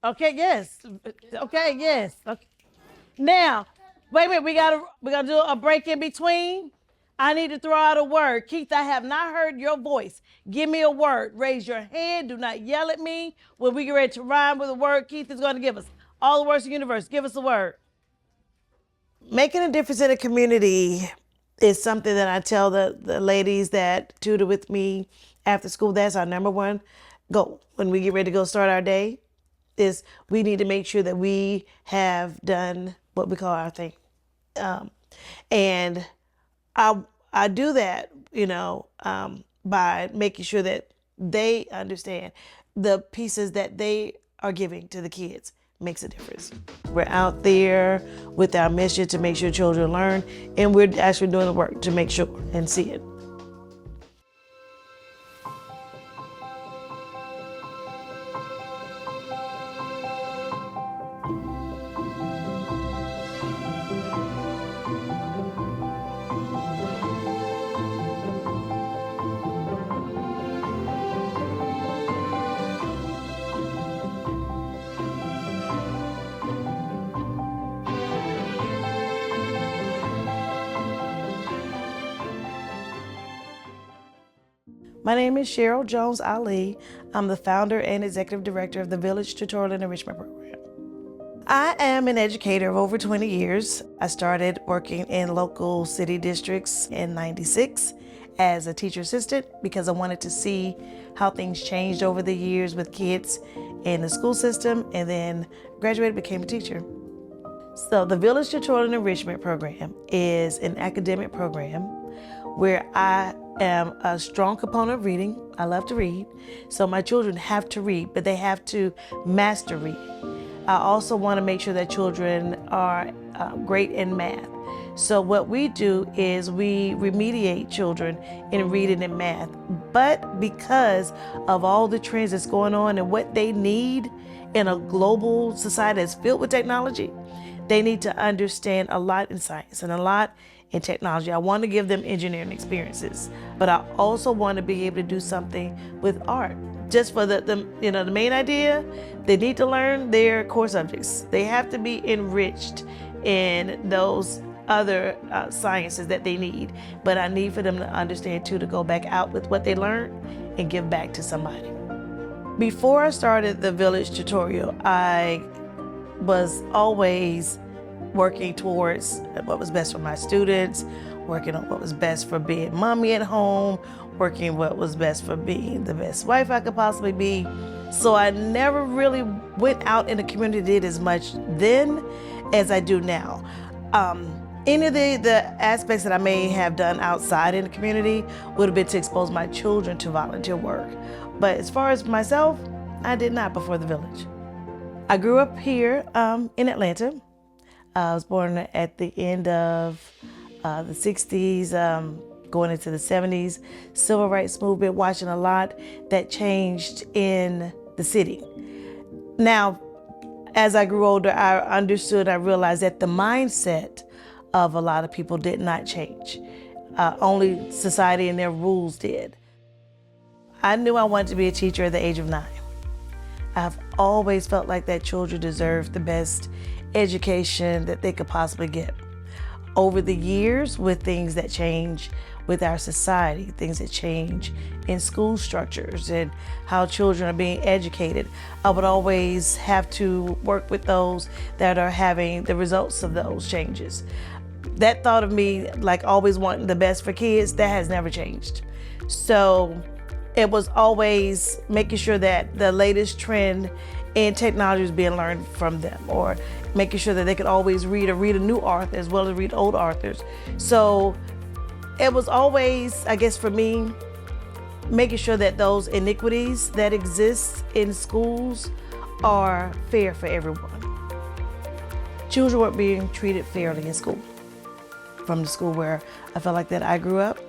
Okay, yes. Okay, yes. Okay. Now, wait a minute. We gotta do a break in between. I need to throw out a word. Keith, I have not heard your voice. Give me a word. Raise your hand. Do not yell at me. When we get ready to rhyme with a word, Keith is going to give us all the words in the universe. Give us a word. Making a difference in the community is something that I tell the ladies that tutor with me after school. That's our number one goal. When we get ready to go start our day, is we need to make sure that we have done what we call our thing. Um, and I I do that, by making sure that they understand the pieces that they are giving to the kids makes a difference. We're out there with our mission to make sure children learn, and we're actually doing the work to make sure and see it. My name is Cheryl Jones-Allie. I'm the founder and executive director of the Village Tutorial Enrichment Program. I am an educator of over 20 years. I started working in local city districts in '96 as a teacher assistant because I wanted to see how things changed over the years with kids in the school system, and then graduated, became a teacher. So the Village Tutorial Enrichment Program is an academic program where I am a strong component of reading. I love to read. So my children have to read, but they have to master reading. I also want to make sure that children are great in math. So what we do is we remediate children in reading and math. But because of all the trends that's going on and what they need in a global society that's filled with technology, they need to understand a lot in science and a lot in technology. I want to give them engineering experiences, but I also want to be able to do something with art. Just for the main idea, they need to learn their core subjects. They have to be enriched in those other sciences that they need. But I need for them to understand too, to go back out with what they learned and give back to somebody. Before I started the Village Tutorial, I was always working towards what was best for my students, working on what was best for being mommy at home, working what was best for being the best wife I could possibly be. So I never really went out in the community, did as much then as I do now. Any of the aspects that I may have done outside in the community would have been to expose my children to volunteer work. But as far as myself, I did not before the Village. I grew up here in Atlanta. I was born at the end of the 60s, going into the 70s. Civil rights movement, watching a lot that changed in the city. Now, as I grew older, I understood, I realized that the mindset of a lot of people did not change. Only society and their rules did. I knew I wanted to be a teacher at the age of 9. I've always felt like that children deserve the best education that they could possibly get. Over the years, with things that change with our society, things that change in school structures and how children are being educated, I would always have to work with those that are having the results of those changes. That thought of me, like always wanting the best for kids, that has never changed. So it was always making sure that the latest trend in technology is being learned from them, or making sure that they could always read a new author as well as read old authors. So it was always, I guess for me, making sure that those inequities that exist in schools are fair for everyone. Children weren't being treated fairly in school. From the school where I felt like that I grew up,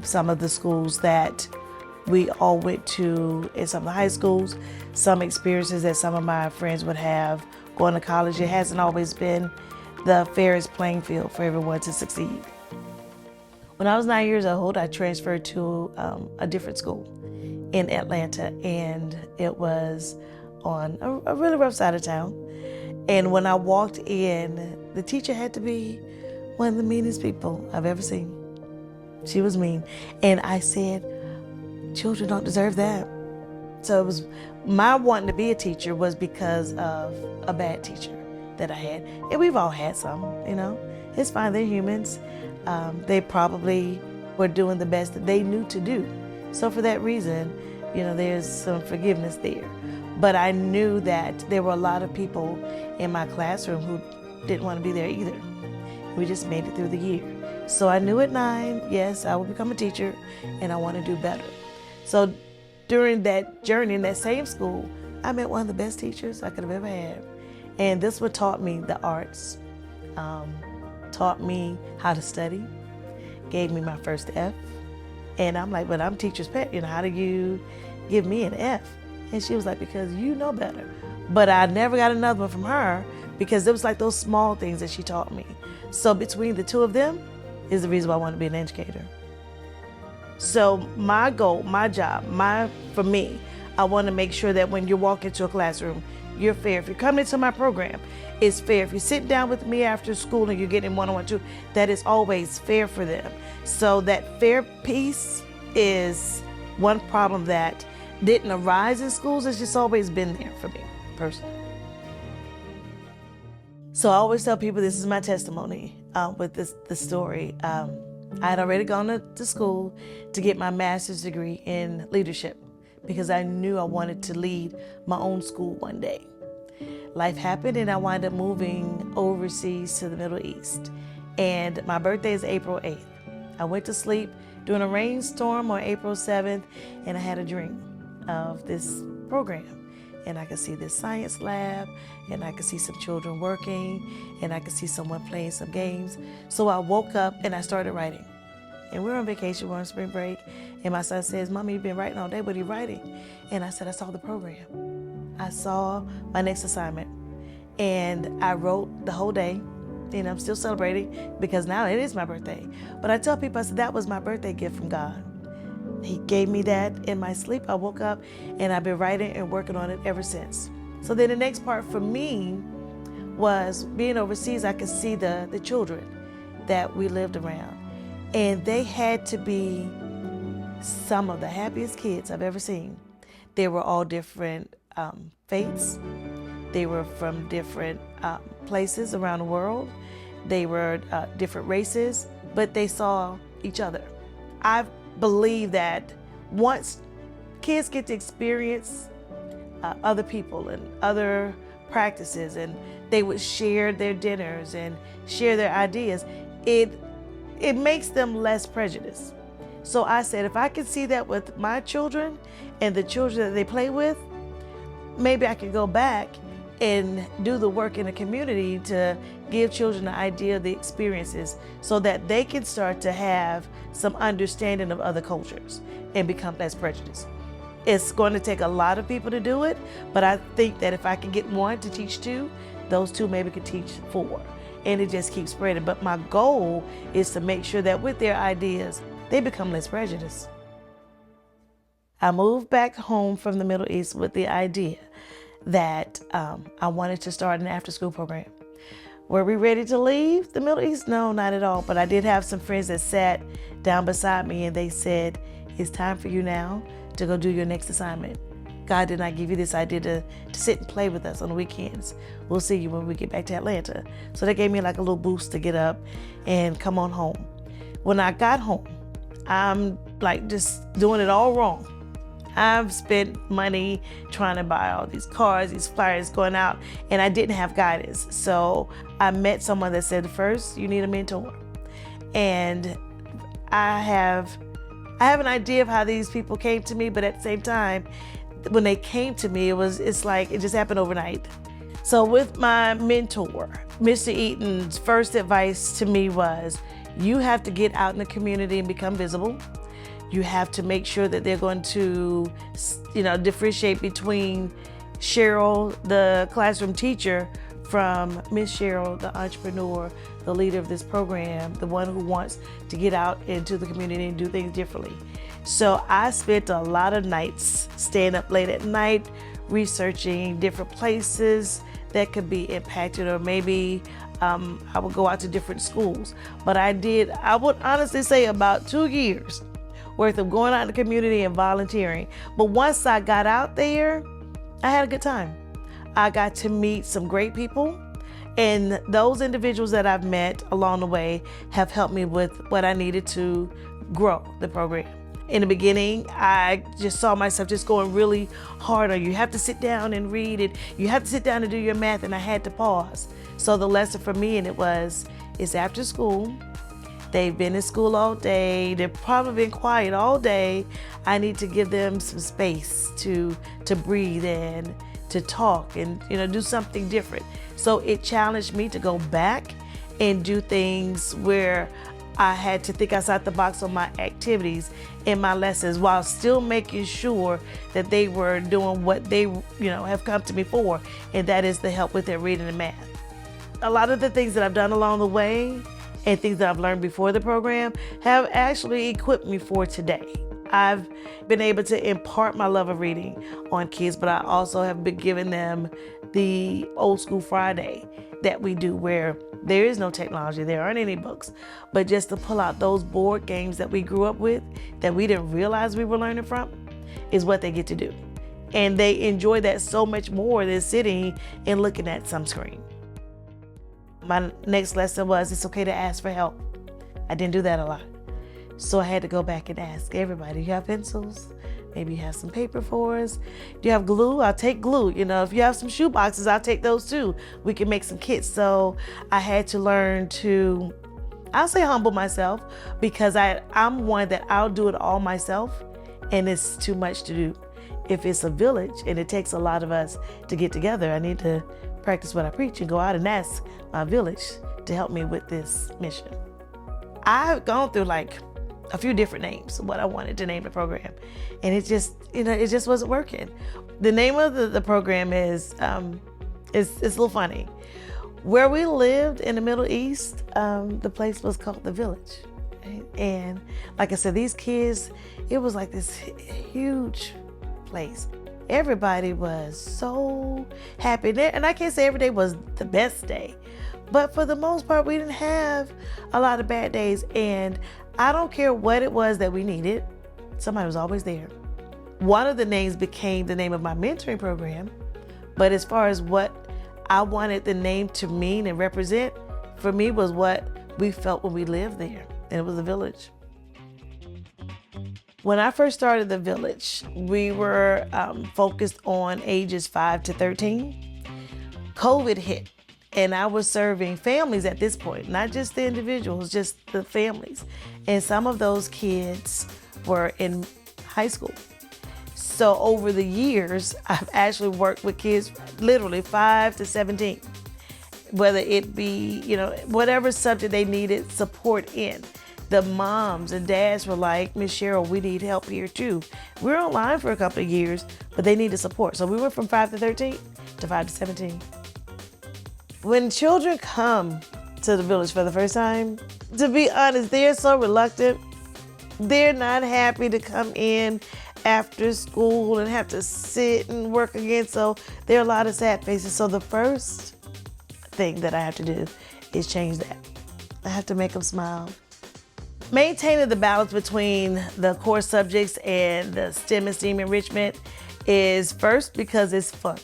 some of the schools that we all went to in some of the high schools, some experiences that some of my friends would have going to college, it hasn't always been the fairest playing field for everyone to succeed. When I was 9 years old, I transferred to a different school in Atlanta, and it was on a really rough side of town. And when I walked in, the teacher had to be one of the meanest people I've ever seen. She was mean. And I said, children don't deserve that. So it was my wanting to be a teacher was because of a bad teacher that I had. And we've all had some, you know. It's fine, they're humans. They probably were doing the best that they knew to do. So for that reason, you know, there's some forgiveness there. But I knew that there were a lot of people in my classroom who didn't want to be there either. We just made it through the year. So I knew at 9, yes, I would become a teacher and I want to do better. So during that journey in that same school, I met one of the best teachers I could have ever had. And this one taught me the arts, taught me how to study, gave me my first F. And I'm like, but I'm teacher's pet, you know, how do you give me an F? And she was like, because you know better. But I never got another one from her because it was like those small things that she taught me. So between the two of them is the reason why I want to be an educator. So my goal, my job, for me, I want to make sure that when you walk into a classroom, you're fair. If you're coming into my program, it's fair. If you sit down with me after school and you're getting one-on-one too, that is always fair for them. So that fair piece is one problem that didn't arise in schools. It's just always been there for me personally. So I always tell people this is my testimony with this story. I had already gone to school to get my master's degree in leadership because I knew I wanted to lead my own school one day. Life happened and I wound up moving overseas to the Middle East. And my birthday is April 8th. I went to sleep during a rainstorm on April 7th and I had a dream of this program. And I could see this science lab, and I could see some children working, and I could see someone playing some games. So I woke up and I started writing. And we're on vacation, we're on spring break, and my son says, Mommy, you've been writing all day, what are you writing? And I said, I saw the program. I saw my next assignment. And I wrote the whole day, and I'm still celebrating because now it is my birthday. But I tell people, I said, that was my birthday gift from God. He gave me that in my sleep. I woke up and I've been writing and working on it ever since. So then the next part for me was being overseas. I could see the children that we lived around. And they had to be some of the happiest kids I've ever seen. They were all different faiths. They were from different places around the world. They were different races, but they saw each other. I believe that once kids get to experience other people and other practices, and they would share their dinners and share their ideas, it makes them less prejudiced. So I said, if I can see that with my children and the children that they play with, maybe I can go back and do the work in the community to give children the idea of the experiences so that they can start to have some understanding of other cultures and become less prejudiced. It's going to take a lot of people to do it, but I think that if I can get one to teach 2, those 2 maybe could teach 4, and it just keeps spreading. But my goal is to make sure that with their ideas, they become less prejudiced. I moved back home from the Middle East with the idea that I wanted to start an after-school program. Were we ready to leave the Middle East? No, not at all. But I did have some friends that sat down beside me and they said, it's time for you now to go do your next assignment. God did not give you this idea to sit and play with us on the weekends. We'll see you when we get back to Atlanta. So that gave me like a little boost to get up and come on home. When I got home, I'm like just doing it all wrong. I've spent money trying to buy all these cards, these flyers going out, and I didn't have guidance. So I met someone that said, first, you need a mentor. And I have an idea of how these people came to me, but at the same time, when they came to me, it's like it just happened overnight. So with my mentor, Mr. Eaton's first advice to me was, you have to get out in the community and become visible. You have to make sure that they're going to, differentiate between Cheryl, the classroom teacher, from Miss Cheryl, the entrepreneur, the leader of this program, the one who wants to get out into the community and do things differently. So I spent a lot of nights staying up late at night, researching different places that could be impacted, or maybe I would go out to different schools. But I would honestly say about 2 years worth of going out in the community and volunteering. But once I got out there, I had a good time. I got to meet some great people, and those individuals that I've met along the way have helped me with what I needed to grow the program. In the beginning, I just saw myself just going really hard on you have to sit down and read it. You have to sit down and do your math, and I had to pause. So the lesson for me, and it's after school. They've been in school all day. They've probably been quiet all day. I need to give them some space to breathe and to talk and do something different. So it challenged me to go back and do things where I had to think outside the box on my activities and my lessons, while still making sure that they were doing what they have come to me for, and that is the help with their reading and math. A lot of the things that I've done along the way and things that I've learned before the program have actually equipped me for today. I've been able to impart my love of reading on kids, but I also have been giving them the old school Friday that we do, where there is no technology, there aren't any books, but just to pull out those board games that we grew up with that we didn't realize we were learning from is what they get to do. And they enjoy that so much more than sitting and looking at some screen. My next lesson was it's okay to ask for help. I didn't do that a lot. So I had to go back and ask everybody, do you have pencils? Maybe you have some paper for us. Do you have glue? I'll take glue. If you have some shoe boxes, I'll take those too. We can make some kits. So I had to learn to, I'll say humble myself, because I'm one that I'll do it all myself, and it's too much to do. If it's a village and it takes a lot of us to get together, I need to practice what I preach and go out and ask my village to help me with this mission. I've gone through a few different names of what I wanted to name the program, and it just wasn't working. The name of the program is it's a little funny. Where we lived in the Middle East, the place was called the Village, right? And like I said, these kids, it was like this huge place. Everybody was so happy there, and I can't say every day was the best day, but for the most part, we didn't have a lot of bad days. And I don't care what it was that we needed, somebody was always there. One of the names became the name of my mentoring program, but as far as what I wanted the name to mean and represent, for me was what we felt when we lived there, and it was a village. When I first started the village, we were focused on ages 5 to 13. COVID hit, and I was serving families at this point, not just the individuals, just the families. And some of those kids were in high school. So over the years, I've actually worked with kids literally 5 to 17, whether it be, whatever subject they needed support in. The moms and dads were like, Miss Cheryl, we need help here too. We were online for a couple of years, but they needed support. So we went from 5 to 13 to 5 to 17. When children come to the village for the first time, to be honest, they're so reluctant. They're not happy to come in after school and have to sit and work again. So there are a lot of sad faces. So the first thing that I have to do is change that. I have to make them smile. Maintaining the balance between the core subjects and the STEM and STEAM enrichment is first because it's fun.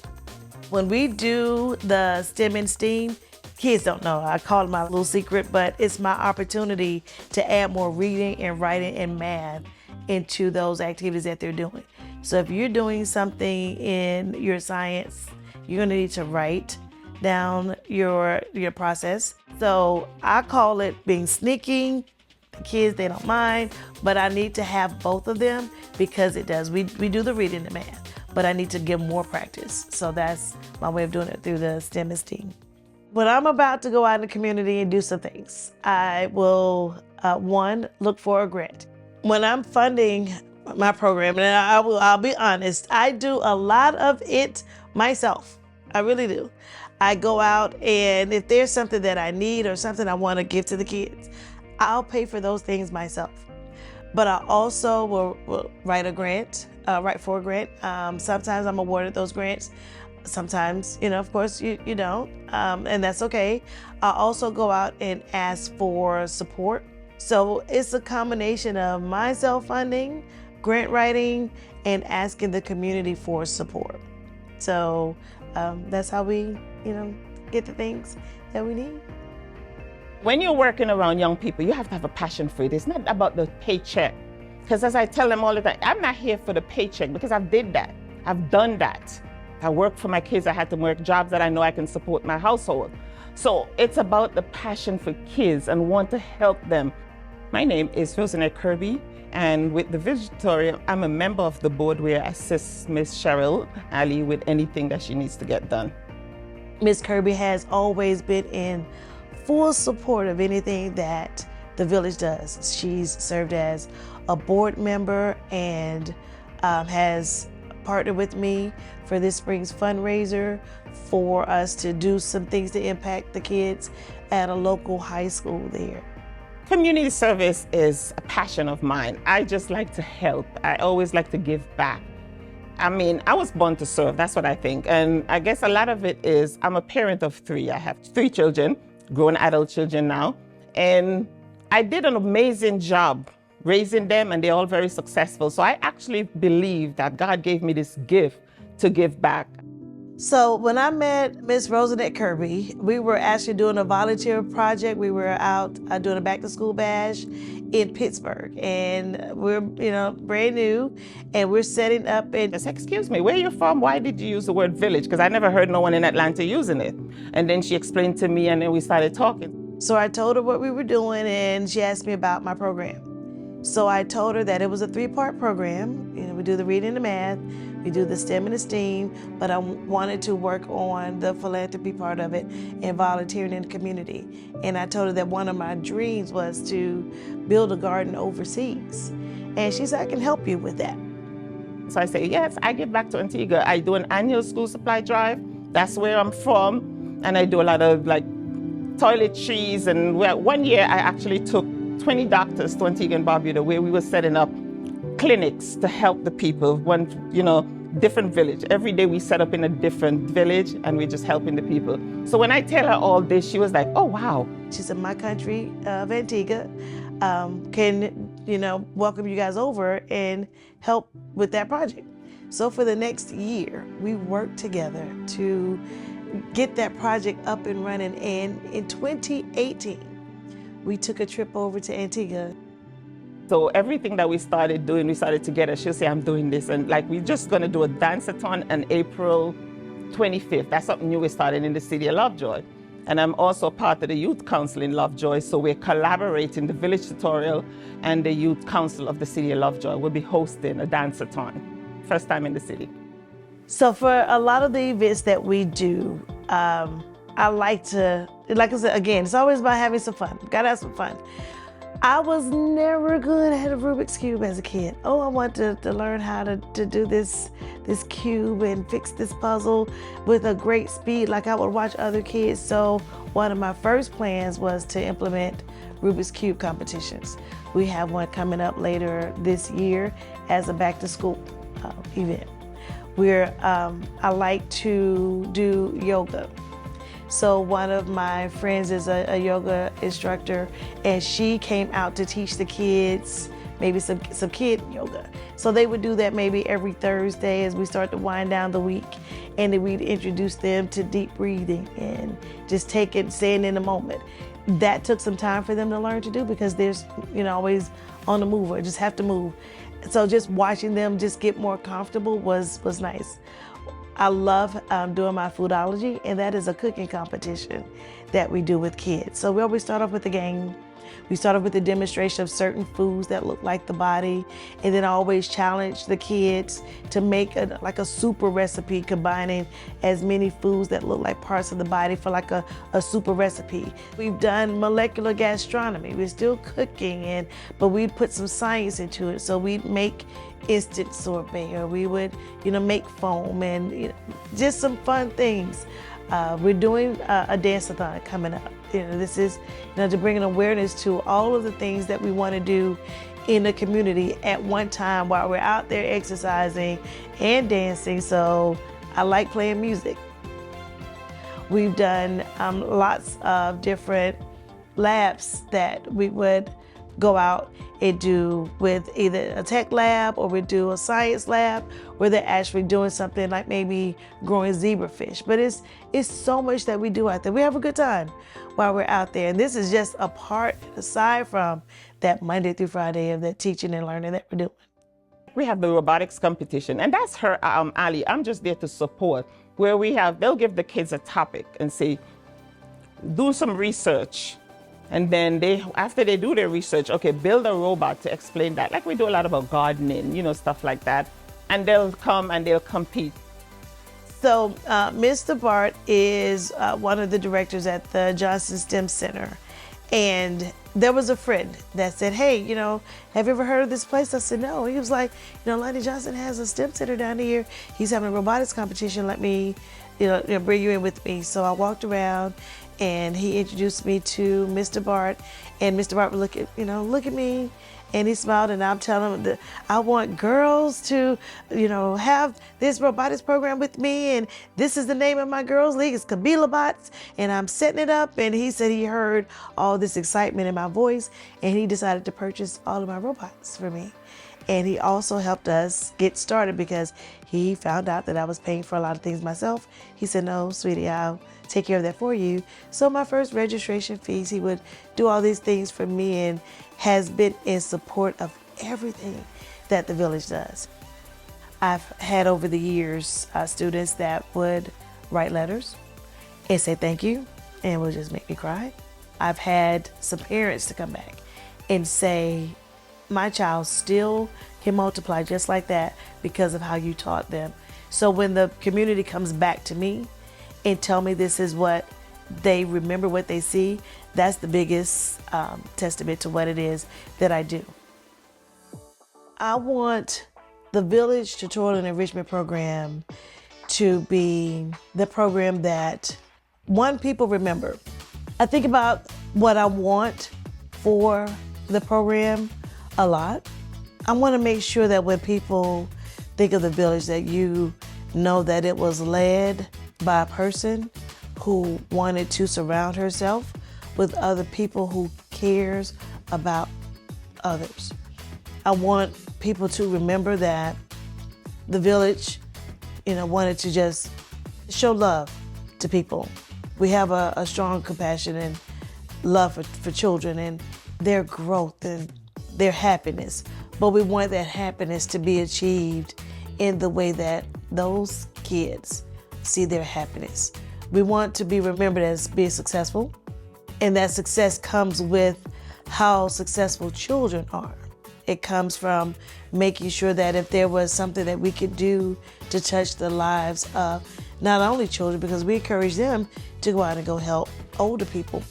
When we do the STEM and STEAM, kids don't know, I call it my little secret, but it's my opportunity to add more reading and writing and math into those activities that they're doing. So if you're doing something in your science, you're gonna need to write down your process. So I call it being sneaky. The kids, they don't mind, but I need to have both of them because it does. We do the reading and math, but I need to give more practice. So that's my way of doing it through the STEM and STEAM. When I'm about to go out in the community and do some things, I will, one, look for a grant. When I'm funding my program, and I'll be honest, I do a lot of it myself. I really do. I go out, and if there's something that I need or something I want to give to the kids, I'll pay for those things myself. but I also will write for a grant. Sometimes I'm awarded those grants. Sometimes, of course, you don't, and that's okay. I also go out and ask for support. So it's a combination of my self-funding, grant writing, and asking the community for support. So that's how we, get the things that we need. When you're working around young people, you have to have a passion for it. It's not about the paycheck. Because as I tell them all the time, I'm not here for the paycheck because I've did that. I've done that. I work for my kids. I had to work jobs that I know I can support my household. So it's about the passion for kids and want to help them. My name is Rosanette Kirby, and with the Village Tutorial, I'm a member of the board where I assist Miss Cheryl Jones-Allie with anything that she needs to get done. Miss Kirby has always been in full support of anything that the village does. She's served as a board member and has partnered with me for this spring's fundraiser for us to do some things to impact the kids at a local high school there. Community service is a passion of mine. I just like to help. I always like to give back. I mean, I was born to serve, that's what I think. And I guess a lot of it is, I'm a parent of 3. I have 3 children, grown adult children now. And I did an amazing job raising them, and they're all very successful. So I actually believe that God gave me this gift to give back. So when I met Miss Rosanette Kirby, we were actually doing a volunteer project. We were out doing a back to school bash in Pittsburgh, and we're, brand new, and we're setting up and I said, excuse me, where are you from? Why did you use the word village? Because I never heard no one in Atlanta using it. And then she explained to me, and then we started talking. So I told her what we were doing, and she asked me about my program. So I told her that it was a 3-part program. We do the reading and the math, we do the STEM and the STEAM, but I wanted to work on the philanthropy part of it and volunteering in the community. And I told her that one of my dreams was to build a garden overseas. And she said, I can help you with that. So I say, yes, I give back to Antigua. I do an annual school supply drive. That's where I'm from. And I do a lot of toiletries. And one year I actually took 20 doctors to Antigua and Barbuda, where we were setting up clinics to help the people, different village. Every day we set up in a different village and we're just helping the people. So when I tell her all this, she was like, oh, wow. She said, my country of Antigua can, welcome you guys over and help with that project. So for the next year, we worked together to get that project up and running. And in 2018, we took a trip over to Antigua. So everything that we started doing, we started together. She'll say, I'm doing this. And we're just going to do a dance-a-thon on April 25th. That's something new we started in the city of Lovejoy. And I'm also part of the Youth Council in Lovejoy. So we're collaborating, the Village Tutorial and the Youth Council of the city of Lovejoy. We'll be hosting a dance-a-thon. First time in the city. So for a lot of the events that we do, I like to, like I said, again, it's always about having some fun. Gotta have some fun. I was never good at a Rubik's Cube as a kid. Oh, I want to learn how to do this cube and fix this puzzle with a great speed like I would watch other kids. So one of my first plans was to implement Rubik's Cube competitions. We have one coming up later this year as a back to school event. I like to do yoga. So one of my friends is a yoga instructor, and she came out to teach the kids maybe some kid yoga. So they would do that maybe every Thursday as we start to wind down the week, and then we'd introduce them to deep breathing and just staying in the moment. That took some time for them to learn to do because there's always on the move or just have to move. So just watching them just get more comfortable was nice. I love doing my foodology, and that is a cooking competition that we do with kids. So we always start off with a game. We start off with a demonstration of certain foods that look like the body, and then I always challenge the kids to make a super recipe combining as many foods that look like parts of the body for a super recipe. We've done molecular gastronomy. We're still cooking, but we put some science into it. So we'd make instant sorbet, or we would make foam, and just some fun things. We're doing a dance-a-thon coming up. This is to bring an awareness to all of the things that we want to do in the community at one time while we're out there exercising and dancing. So I like playing music. We've done lots of different labs that we would go out and do with either a tech lab or we do a science lab where they're actually doing something like maybe growing zebrafish. But it's so much that we do out there. We have a good time while we're out there. And this is just a part aside from that Monday through Friday of that teaching and learning that we're doing. We have the robotics competition, and that's her alley. I'm just there to support, where they'll give the kids a topic and say, do some research. And then after they do their research, okay, build a robot to explain that. Like we do a lot about gardening, stuff like that. And they'll come and they'll compete. So Mr. Bart is one of the directors at the Johnson STEM Center. And there was a friend that said, hey, have you ever heard of this place? I said, no. He was like, Lonnie Johnson has a STEM center down here. He's having a robotics competition. Let me, bring you in with me. So I walked around and he introduced me to Mr. Bart. And Mr. Bart would look at me. And he smiled, and I'm telling him that I want girls to, have this robotics program with me. And this is the name of my girls' league. It's Kabila Bots. And I'm setting it up. And he said he heard all this excitement in my voice. And he decided to purchase all of my robots for me. And he also helped us get started because he found out that I was paying for a lot of things myself. He said, no, sweetie, I'll take care of that for you. So my first registration fees, he would do all these things for me and has been in support of everything that the Village does. I've had over the years students that would write letters and say thank you and would just make me cry. I've had some parents to come back and say, my child still can multiply just like that because of how you taught them. So when the community comes back to me and tell me this is what they remember, what they see, that's the biggest testament to what it is that I do. I want the Village Tutorial Enrichment Program to be the program that, one, people remember. I think about what I want for the program a lot. I want to make sure that when people think of the Village, that you know that it was led by a person who wanted to surround herself with other people who cares about others. I want people to remember that the Village, wanted to just show love to people. We have a strong compassion and love for children and their growth and their happiness. But we want that happiness to be achieved in the way that those kids see their happiness. We want to be remembered as being successful, and that success comes with how successful children are. It comes from making sure that if there was something that we could do to touch the lives of not only children, because we encourage them to go out and go help older people,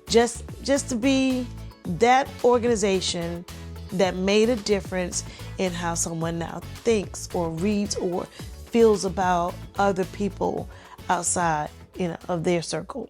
just to be that organization that made a difference in how someone now thinks or reads or feels about other people outside, of their circle.